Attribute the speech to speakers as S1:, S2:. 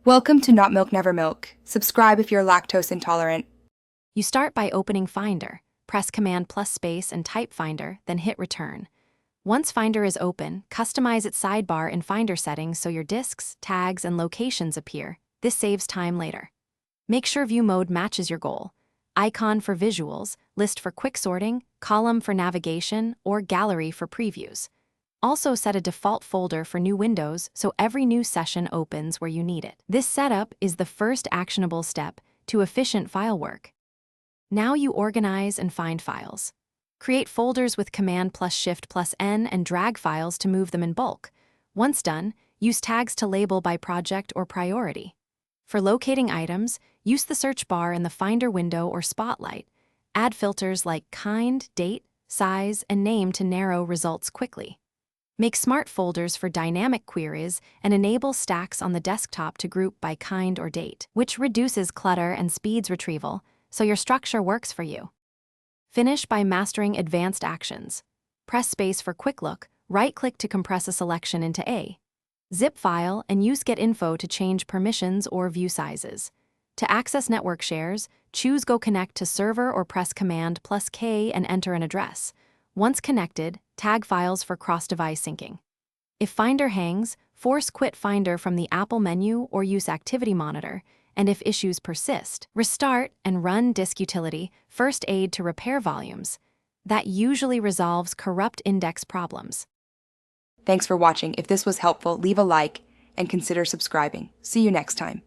S1: Welcome to Not Milk Never Milk. Subscribe if you're lactose intolerant.
S2: You start by opening Finder. Press Command plus space and type Finder, then hit Return. Once Finder is open, customize its sidebar in Finder settings so your disks, tags, and locations appear. This saves time later. Make sure view mode matches your goal. Icon for visuals, list for quick sorting, column for navigation, or gallery for previews. Also set a default folder for new windows so every new session opens where you need it. This setup is the first actionable step to efficient file work. Now you organize and find files. Create folders with Command plus Shift plus N and drag files to move them in bulk. Once done, use tags to label by project or priority. For locating items, use the search bar in the Finder window or spotlight. Add filters like kind, date, size, and name to narrow results quickly. Make smart folders for dynamic queries and enable stacks on the desktop to group by kind or date, which reduces clutter and speeds retrieval, so your structure works for you. Finish by mastering advanced actions. Press space for quick look, right-click to compress a selection into a zip file, and use Get Info to change permissions or view sizes. To access network shares, choose Go Connect to Server or press Command plus K and enter an address. Once connected, tag files for cross-device syncing. If Finder hangs, force quit Finder from the Apple menu or use Activity Monitor, and if issues persist, restart and run Disk Utility First Aid to repair volumes. That usually resolves corrupt index problems.
S1: Thanks for watching. If this was helpful, leave a like and consider subscribing. See you next time.